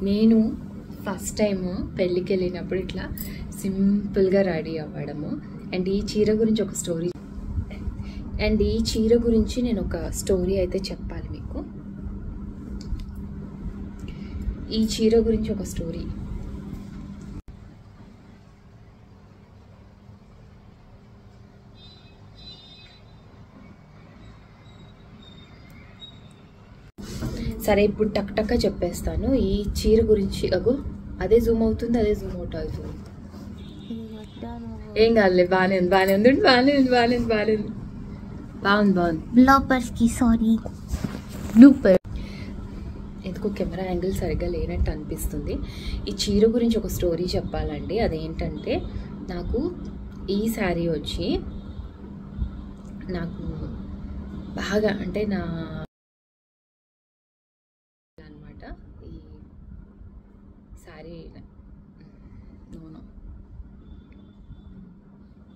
నేను first time పెళ్ళికి వెళ్ళినప్పుడు ఇట్లా సింపుల్గా రెడీ అవ్వడము. అండ్ ఈ చీర గురించి నేను ఒక స్టోరీ అయితే చెప్పాలి మీకు. ఈ చీర గురించి ఒక స్టోరీ. సరే, ఇప్పుడు టక్ టక్గా చెప్పేస్తాను. ఈ చీర గురించి అగో అదే జూమ్ అవుతుంది, అదే జూమ్ అవుట్ అవుతుంది. ఏం కాదులే, బాగానే ఉంది. బ్లూపర్. ఎందుకో కెమెరా యాంగిల్ సరిగ్గా లేనట్టు అనిపిస్తుంది. ఈ చీర గురించి ఒక స్టోరీ చెప్పాలండి. అదేంటంటే, నాకు ఈ శారీ వచ్చి నాకు బాగా అంటే నా అనమాట. ఈ శారీ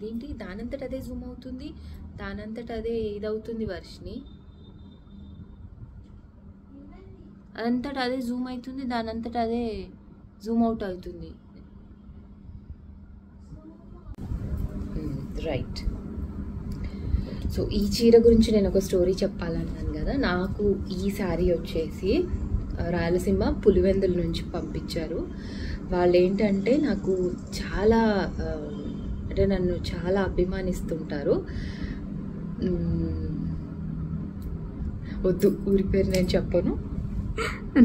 ఏంటి దానంతట అదే జూమ్ అవుతుంది, దానంతట అదే ఇదవుతుంది. వర్షిని అదంతట అదే జూమ్ అవుతుంది, దానంతట అదే జూమ్ అవుట్ అవుతుంది. రైట్. సో ఈ చీర గురించి నేను ఒక స్టోరీ చెప్పాలన్నాను కదా. నాకు ఈ శారీ వచ్చేసి రాయలసీమ పులివెందుల నుంచి పంపించారు. వాళ్ళు ఏంటంటే నాకు చాలా అంటే నన్ను చాలా అభిమానిస్తుంటారు. వద్దు, ఊరి పేరు నేను చెప్పను,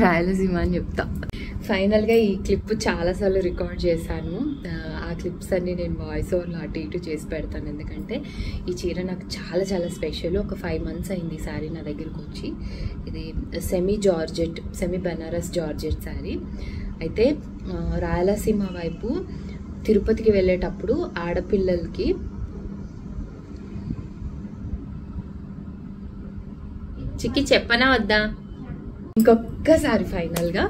రాయలసీమ అని చెప్తా. ఫైనల్గా ఈ క్లిప్ చాలాసార్లు రికార్డ్ చేశాను. ఆ క్లిప్స్ అన్నీ నేను వాయిస్ ఓవర్లో అటు ఇటు చేసి పెడతాను. ఎందుకంటే ఈ చీర నాకు చాలా చాలా స్పెషల్. ఒక 5 months అయింది ఈ శారీ నా దగ్గరకు వచ్చి. ఇది సెమీ బెనారస్ జార్జెట్ శారీ. అయితే రాయలసీమ వైపు తిరుపతికి వెళ్ళేటప్పుడు ఆడపిల్లలకి చిక్కి చెప్పనా వద్దా? ఇంకొక్కసారి ఫైనల్గా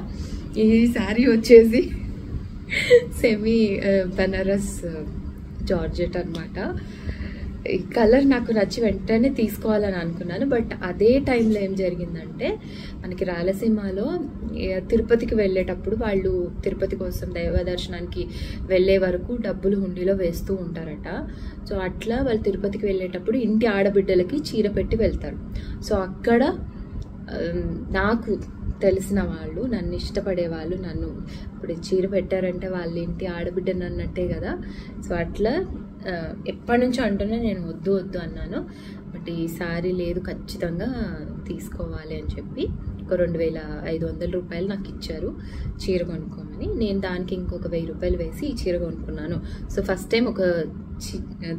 ఈ శారీ వచ్చేసి సెమీ బెనారస్ జార్జెట్ అనమాట. ఈ కలర్ నాకు నచ్చి వెంటనే తీసుకోవాలని అనుకున్నాను. బట్ అదే టైంలో ఏం జరిగిందంటే, మనకి రాయలసీమలో తిరుపతికి వెళ్ళేటప్పుడు వాళ్ళు తిరుపతి కోసం దైవ దర్శనానికి వెళ్ళే వరకు డబ్బులు హుండీలో వేస్తూ ఉంటారట. సో అట్లా వాళ్ళు తిరుపతికి వెళ్ళేటప్పుడు ఇంటి ఆడబిడ్డలకి చీర పెట్టి వెళ్తారు. సో అక్కడ నాకు తెలిసిన వాళ్ళు, నన్ను ఇష్టపడే వాళ్ళు, నన్ను ఇప్పుడు చీర పెట్టారంటే వాళ్ళ ఇంటి ఆడబిడ్డను అన్నట్టే కదా. సో అట్లా ఎప్పటి నుంచో అంటూనే నేను వద్దు అన్నాను. బట్ ఈసారి లేదు, ఖచ్చితంగా తీసుకోవాలి అని చెప్పి ఒక 2500 రూపాయలు నాకు ఇచ్చారు చీర కొనుక్కోమని. నేను దానికి ఇంకొక 1000 రూపాయలు వేసి ఈ చీర కొనుక్కున్నాను. సో ఫస్ట్ టైం ఒక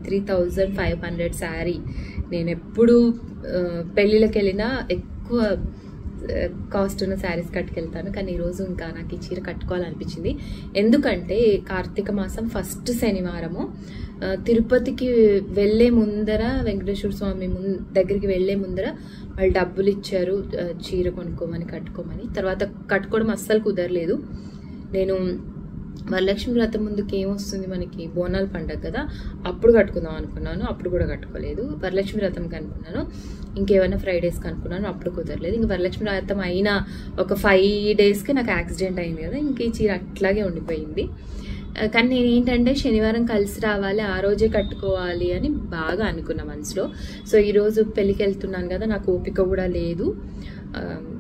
3500 శారీ. నేను ఎప్పుడు పెళ్ళిళ్ళకి వెళ్ళినా ఎక్కువ కాస్ట్ ఉన్న శారీస్ కట్టుకెళ్తాను, కానీ ఈరోజు ఇంకా నాకు ఈ చీర కట్టుకోవాలనిపించింది. ఎందుకంటే కార్తీక మాసం ఫస్ట్ శనివారము తిరుపతికి వెళ్ళే ముందర, వెంకటేశ్వర స్వామి దగ్గరికి వెళ్ళే ముందర వాళ్ళు డబ్బులు ఇచ్చారు చీర కొనుక్కోమని, కట్టుకోమని. తర్వాత కట్టుకోవడం అస్సలు కుదరలేదు. నేను వరలక్ష్మి వ్రతం ముందుకు ఏమొస్తుంది మనకి, బోనాల పండుగ కదా, అప్పుడు కట్టుకుందాం అనుకున్నాను. అప్పుడు కూడా కట్టుకోలేదు. వరలక్ష్మి వ్రతంకి అనుకున్నాను, ఇంకేమైనా ఫ్రైడేస్కి అనుకున్నాను, అప్పుడు కుదరలేదు. ఇంక వరలక్ష్మి వ్రతం అయిన ఒక 5 daysకి నాకు యాక్సిడెంట్ అయింది కదా, ఇంక ఈ చీర అట్లాగే ఉండిపోయింది. కానీ నేను ఏంటంటే శనివారం కలిసి రావాలి, ఆ రోజే కట్టుకోవాలి అని బాగా అనుకున్నా మనసులో. సో ఈరోజు పెళ్ళికి వెళ్తున్నాను కదా, నాకు ఓపిక కూడా లేదు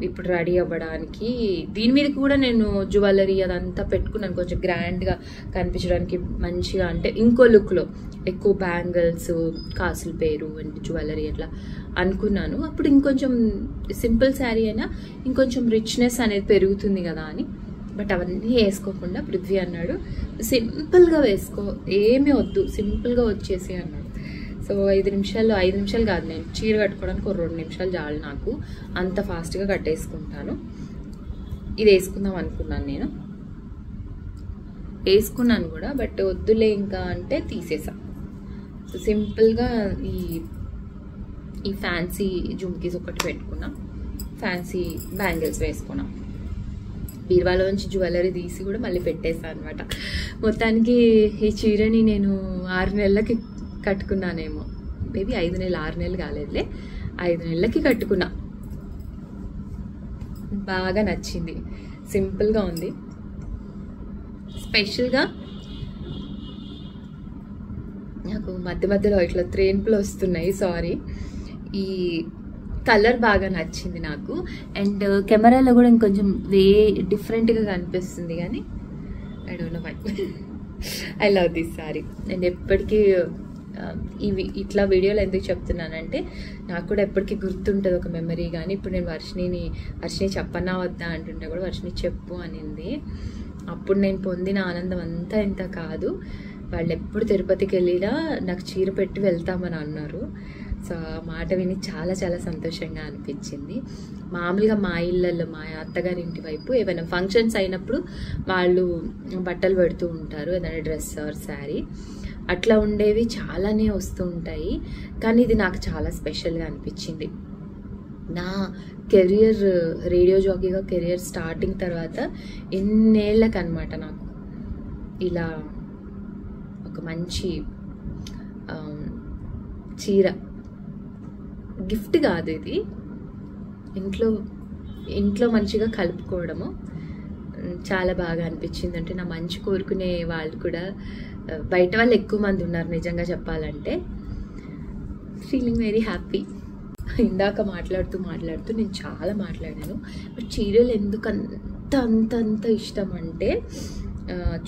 ఇప్పుడు రెడీ అవ్వడానికి. దీని మీద కూడా నేను జ్యువెలరీ అదంతా పెట్టుకున్నాను, కొంచెం గ్రాండ్గా కనిపించడానికి మంచిగా, అంటే ఇంకో లుక్లో ఎక్కువ బ్యాంగిల్స్, కాసుల పేరు అండ్ జ్యువెలరీ అట్లా అనుకున్నాను. అప్పుడు ఇంకొంచెం సింపుల్ శారీ అయినా ఇంకొంచెం రిచ్నెస్ అనేది పెరుగుతుంది కదా అని. బట్ అవన్నీ వేసుకోకుండా పృథ్వీ అన్నాడు, సింపుల్గా వేసుకో, ఏమీ వద్దు, సింపుల్గా వచ్చేసి అన్నాడు. సో 5 నిమిషాలు కాదు, నేను చీర కట్టుకోవడానికి ఒక 2 నిమిషాలు చాలు నాకు, అంత ఫాస్ట్గా కట్టేసుకుంటాను. ఇది వేసుకుందాం అనుకున్నాను, నేను వేసుకున్నాను కూడా, బట్ వద్దులే ఇంకా అంటే తీసేసా. సో సింపుల్గా ఈ ఫ్యాన్సీ జుమ్కీస్ ఒకటి పెట్టుకున్నా, ఫ్యాన్సీ బ్యాంగిల్స్ వేసుకున్నా. బీరువాలోంచి జ్యువెలరీ తీసి కూడా మళ్ళీ పెట్టేసాను అనమాట. మొత్తానికి ఈ చీరని నేను 6 నెలలకి కట్టుకున్నానేమో, మేబీ 5 నెలలు, 6 నెలలు కాలేదులే, 5 నెలలకి కట్టుకున్నా. బాగా నచ్చింది. సింపుల్గా ఉంది. స్పెషల్గా నాకు మధ్య మధ్యలో ఇట్లా త్రేన్పులు వస్తున్నాయి, సారీ. ఈ కలర్ బాగా నచ్చింది నాకు. అండ్ కెమెరాలో కూడా ఇంకొంచెం డిఫరెంట్గా కనిపిస్తుంది, కానీ I don't know why. I love this sari. నేను ఎప్పటికీ ఇవి ఇట్లా వీడియోలో ఎందుకు చెప్తున్నానంటే నాకు కూడా ఎప్పటికీ గుర్తుంటుంది ఒక మెమరీ. కానీ ఇప్పుడు నేను వర్షిని చెప్పనా వద్దా అంటుంటే కూడా వర్షిని చెప్పు అనింది. అప్పుడు నేను పొందిన ఆనందం అంతా ఇంత కాదు. వాళ్ళు ఎప్పుడు తిరుపతికి వెళ్ళినా నాకు చీర పెట్టి వెళ్తామని అన్నారు. సో ఆ మాట విని చాలా చాలా సంతోషంగా అనిపించింది. మామూలుగా మా ఇళ్ళల్లో మా అత్తగారి ఇంటి వైపు ఏమైనా ఫంక్షన్స్ అయినప్పుడు వాళ్ళు బట్టలు పెడుతూ ఉంటారు, ఏదైనా డ్రెస్ ఆర్ శారీ అట్లా ఉండేవి చాలానే వస్తూ ఉంటాయి. కానీ ఇది నాకు చాలా స్పెషల్గా అనిపించింది. నా కెరియర్ రేడియో జాకీగా కెరియర్ స్టార్టింగ్ తర్వాత ఎన్నేళ్ళకి అనమాట నాకు ఇలా ఒక మంచి చీర గిఫ్ట్ కాదు, ఇది ఇంట్లో మంచిగా కలుపుకోవడము చాలా బాగా అనిపించింది. అంటే నా మంచి కోరుకునే వాళ్ళు కూడా బయట వాళ్ళు ఎక్కువ మంది ఉన్నారు నిజంగా చెప్పాలంటే. Feeling very happy. ఇందాక మాట్లాడుతూ నేను చాలా మాట్లాడాను. బట్ చీరలు ఎందుకు అంత ఇష్టం అంటే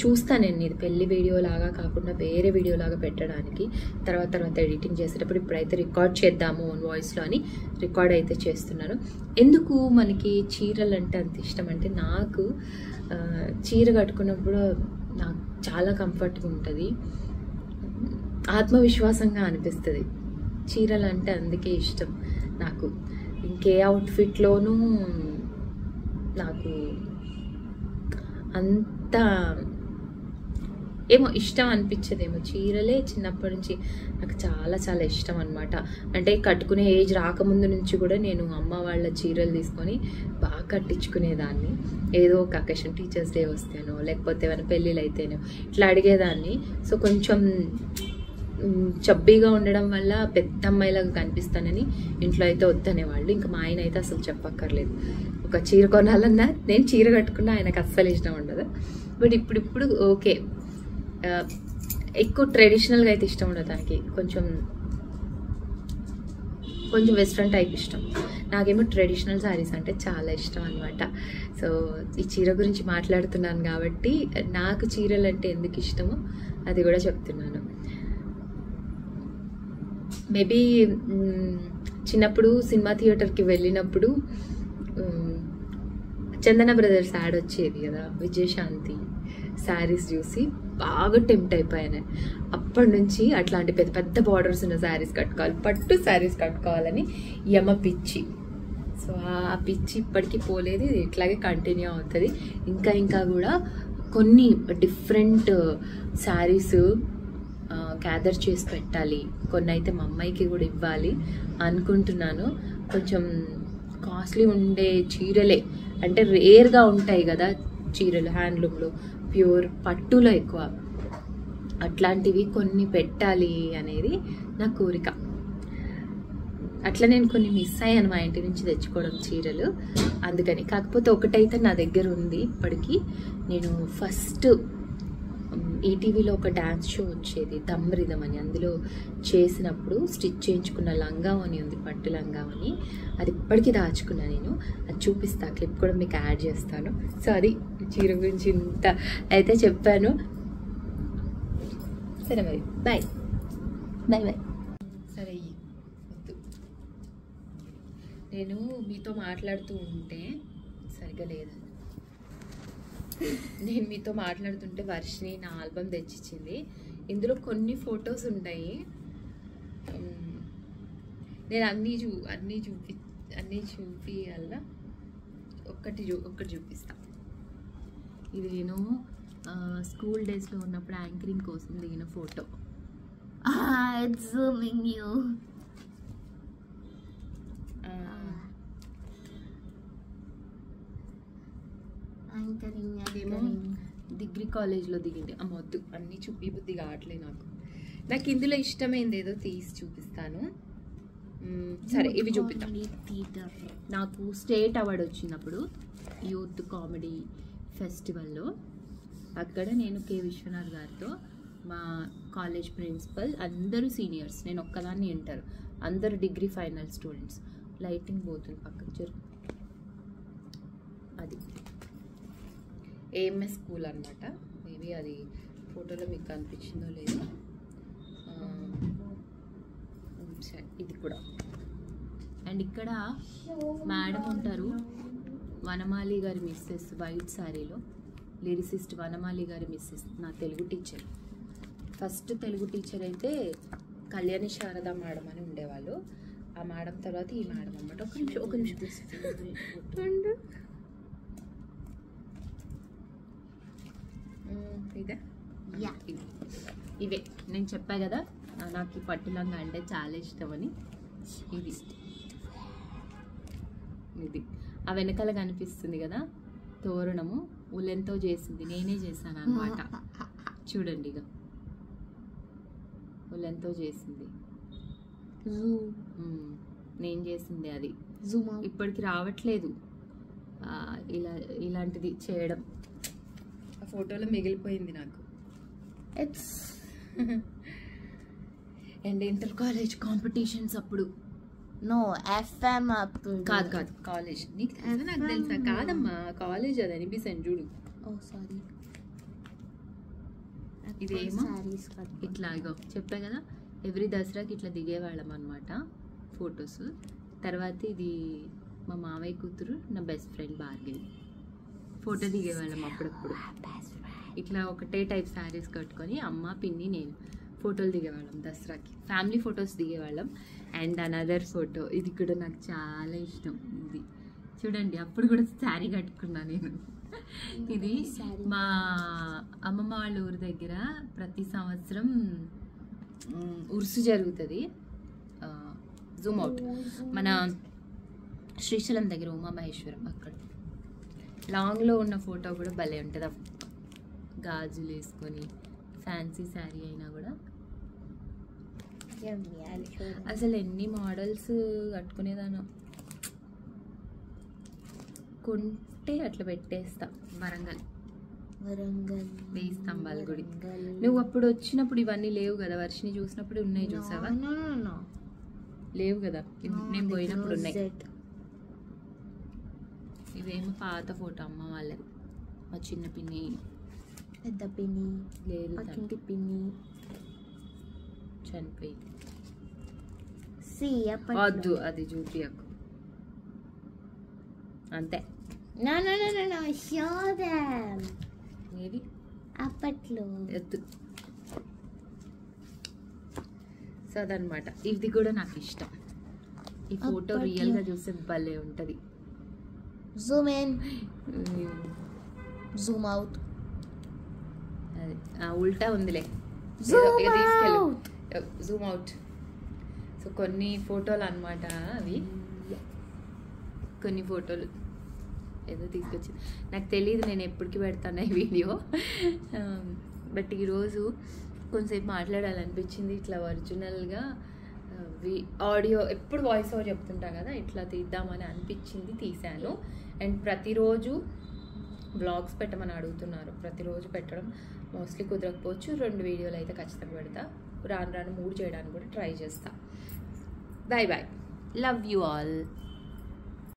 చూస్తాను నేను ఇది పెళ్లి వీడియో లాగా కాకుండా వేరే వీడియో లాగా పెట్టడానికి తర్వాత ఎడిటింగ్ చేసేటప్పుడు. ఇప్పుడైతే రికార్డ్ చేద్దాము ఓన్ వాయిస్లో అని రికార్డ్ అయితే చేస్తున్నాను. ఎందుకు మనకి చీరలు అంటే అంత ఇష్టం అంటే నాకు చీర కట్టుకున్నప్పుడు నాకు చాలా కంఫర్ట్గా ఉంటుంది, ఆత్మవిశ్వాసంగా అనిపిస్తుంది. చీరలు అంటే అందుకే ఇష్టం నాకు. ఇంకే అవుట్ఫిట్లోనూ నాకు అంత ఏమో ఇష్టం అనిపించదేమో. చీరలే చిన్నప్పటి నుంచి నాకు చాలా చాలా ఇష్టం అనమాట. అంటే కట్టుకునే ఏజ్ రాకముందు నుంచి కూడా నేను అమ్మ వాళ్ళ చీరలు తీసుకొని బాగా కట్టించుకునేదాన్ని. ఏదో ఒక అకేషన్, టీచర్స్ డే వస్తేనో లేకపోతే ఏమైనా పెళ్ళిళ్ళు అయితేనో ఇట్లా అడిగేదాన్ని. సో కొంచెం చబ్బీగా ఉండడం వల్ల పెద్ద అమ్మాయిలాగా కనిపిస్తానని ఇంట్లో అయితే వద్దనేవాళ్ళు. ఇంకా మా ఆయన అయితే అసలు చెప్పక్కర్లేదు, ఒక చీర కొనాలన్నా నేను చీర కట్టుకున్నా ఆయనకు అస్సలు ఇష్టం ఉండదు. బట్ ఇప్పుడు ఓకే, ఎక్కువ ట్రెడిషనల్గా అయితే ఇష్టం ఉండదు తనకి, కొంచెం వెస్ట్రన్ టైప్ ఇష్టం. నాకేమో ట్రెడిషనల్ శారీస్ అంటే చాలా ఇష్టం అనమాట. సో ఈ చీర గురించి మాట్లాడుతున్నాను కాబట్టి నాకు చీరలు అంటే ఎందుకు ఇష్టమో అది కూడా చెప్తున్నాను. మేబీ చిన్నప్పుడు సినిమా థియేటర్కి వెళ్ళినప్పుడు చందన బ్రదర్స్ యాడ్ వచ్చేది కదా, విజయశాంతి శారీస్ చూసి బాగా టెంప్ట్ అయిపోయాను. అప్పటి నుంచి అట్లాంటి పెద్ద పెద్ద బార్డర్స్ ఉన్న శారీస్ కట్టుకోవాలి, పట్టు శారీస్ కట్టుకోవాలని యమ పిచ్చి. సో ఆ పిచ్చి ఇప్పటికీ పోలేదు, ఇది ఇట్లాగే కంటిన్యూ అవుతుంది. ఇంకా కూడా కొన్ని డిఫరెంట్ శారీస్ గ్యాదర్ చేసి పెట్టాలి, కొన్ని అయితే మా అమ్మాయికి కూడా ఇవ్వాలి అనుకుంటున్నాను. కొంచెం కాస్ట్లీ ఉండే చీరలే, అంటే రేర్గా ఉంటాయి కదా చీరలు హ్యాండ్లూమ్లో, ప్యూర్ పట్టులో ఎక్కువ, అట్లాంటివి కొన్ని పెట్టాలి అనేది నా కోరిక. అట్లా నేను కొన్ని మిస్ అయ్యాను మా ఇంటి నుంచి తెచ్చుకోవడం చీరలు, అందుకని. కాకపోతే ఒకటైతే నా దగ్గర ఉంది ఇప్పటికీ. నేను ఫస్ట్ ఈటీవీలో ఒక డ్యాన్స్ షో వచ్చేది దమ్రిదం అని, అందులో చేసినప్పుడు స్టిచ్ చేయించుకున్న లంగావని ఉంది, పట్టు లంగావని, అది ఇప్పటికీ దాచుకున్నా నేను. అది చూపిస్తా, క్లిప్ కూడా మీకు యాడ్ చేస్తాను. సో అది చీర గురించి ఇంత అయితే చెప్పాను. సరే మరి బాయ్. సరే వద్దు, నేను మీతో మాట్లాడుతూ ఉంటే సరిగ్గా లేదు. నేను మీతో మాట్లాడుతుంటే వర్షిని నా ఆల్బమ్ తెచ్చిచ్చింది. ఇందులో కొన్ని ఫొటోస్ ఉంటాయి. నేను అన్నీ చూపియాల. ఒక్కటి చూపిస్తా. ఇది నేను స్కూల్ డేస్లో ఉన్నప్పుడు యాంకరింగ్ కోసం దిగిన ఫోటో. ఏమో డిగ్రీ కాలేజ్లో దిగింది. అమ్మొద్దు, అన్నీ చూపి బుద్ధి కావట్లే నాకు. ఇందులో ఇష్టమైంది ఏదో తీసి చూపిస్తాను. సరే ఇవి చూపిద్దాం. థియేటర్ నాకు స్టేట్ అవార్డు వచ్చినప్పుడు యూత్ కామెడీ ఫెస్టివల్లో అక్కడ నేను కే విశ్వనాథ్ గారితో మా కాలేజ్ ప్రిన్సిపల్ అందరూ సీనియర్స్, నేను ఒక్కదాన్ని ఇంటర్, అందరూ డిగ్రీ ఫైనల్ స్టూడెంట్స్. లైటింగ్ పోతుంది పక్కకు జరు. అది ఏఎంఎస్ స్కూల్ అనమాట. మేబీ అది ఫోటోలో మీకు కనిపించిందో లేదో. ఇది కూడా. అండ్ ఇక్కడ మేడం ఉంటారు, వనమాలి గారి మిస్సెస్, వైట్ శారీలో లిరిసిస్ట్ వనమాలి గారి మిస్సెస్, నా Telugu teacher. First Telugu teacher అయితే కళ్యాణి శారద మేడం అని ఉండేవాళ్ళు. ఆ మేడం తర్వాత ఈ మేడం అన్నమాట. ఒక నిమిషం ఇదే ఇవే నేను చెప్పా కదా నాకు ఈ పట్టులంగా అంటే చాలా ఇష్టం అని. ఇది ఆ వెనకాల కనిపిస్తుంది కదా తోరణము, ఉలెన్తో చేసింది, నేనే చేశాను అన్నమాట. చూడండి ఇక ఉలెన్తో చేసింది, నేను చేసింది అది. ఇప్పటికి రావట్లేదు ఇలాంటిది చేయడం. ఆ ఫోటోలో మిగిలిపోయింది నాకు. అండ్ ఇంటర్ కాలేజ్ కాంపిటీషన్స్ అప్పుడు FM అప్పుడు కాదు కాలేజ్. నీకు తెలుసా నాకు తెలుసా? కాదమ్మా కాలేజ్, అది అనిపిస్తాను చూడు. సారీ. ఇదేమో ఇట్లా ఇగో చెప్పా కదా ఎవ్రీ దసరాకి ఇట్లా దిగేవాళ్ళం అనమాట ఫొటోస్. తర్వాత ఇది మా మావయ్య కూతురు, నా బెస్ట్ ఫ్రెండ్ భార్గవి, ఫోటో దిగేవాళ్ళం అప్పుడప్పుడు. ఇట్లా ఒకటే టైప్ శారీస్ కట్టుకొని అమ్మ పిన్ని నేను ఫోటోలు దిగేవాళ్ళం దసరాకి. ఫ్యామిలీ ఫొటోస్ దిగేవాళ్ళం. అండ్ అనదర్ ఫోటో, ఇది కూడా నాకు చాలా ఇష్టం. ఇది చూడండి, అప్పుడు కూడా శారీ కట్టుకున్నా నేను. ఇది మా అమ్మమ్మ వాళ్ళ ఊరి దగ్గర ప్రతి సంవత్సరం ఉర్సు జరుగుతుంది. జూమ్ అవుట్ మన శ్రీశైలం దగ్గర ఉమామహేశ్వరం, అక్కడ లాంగ్లో ఉన్న ఫోటో కూడా భలే ఉంటుంది. గాజులు వేసుకొని ఫ్యాన్సీ శారీ అయినా కూడా. అసలు ఎన్ని మోడల్స్ కట్టుకునేదాను, కొంటే అట్లా పెట్టేస్తా. వరంగల్ 1000 స్తంభాల గుడి. నువ్వు అప్పుడు వచ్చినప్పుడు ఇవన్నీ లేవు కదా, వర్షిని చూసినప్పుడు ఉన్నాయి, చూసావా? లేవు కదా, నేను పోయినప్పుడు ఉన్నాయి. ఇవేమో పాత ఫోటో అమ్మ వాళ్ళది. మా చిన్న పిన్ని, పెద్ద పిన్ని లేదు, పక్కింటి పిన్ని చనిపోయింది. వద్దు అది చూపియకు అంతే. ఏది అప్పట్లో ఎత్తు. సో అదనమాట. ఇది కూడా నాకు ఇష్టం. ఈ ఫోటో రియల్ గా చూస్తే భలే ఉంటది. Zoom in, Zoom out. అది ఉల్టా ఉందిలే, జూమ్ అవుట్. సో కొన్ని ఫోటోలు అనమాట అవి, కొన్ని ఫోటోలు ఏదో తీసుకొచ్చింది. నాకు తెలియదు నేను ఎప్పటికి పెడతాను ఈ వీడియో. బట్ ఈరోజు కొంచెంసేపు మాట్లాడాలనిపించింది. ఇట్లా ఒరిజినల్గా ఆడియో ఎప్పుడు వాయిస్ ఓవర్ చెప్తుంటా కదా, ఇట్లా తీద్దామని అనిపించింది, తీశాను. అండ్ ప్రతిరోజు వ్లాగ్స్ పెట్టమని అడుగుతున్నారు. ప్రతిరోజు పెట్టడం మోస్ట్లీ కుదరకపోవచ్చు. 2 వీడియోలు అయితే ఖచ్చితంగా పెడతా. రాను 3 చేయడానికి కూడా ట్రై చేస్తా. Bye bye, love you all.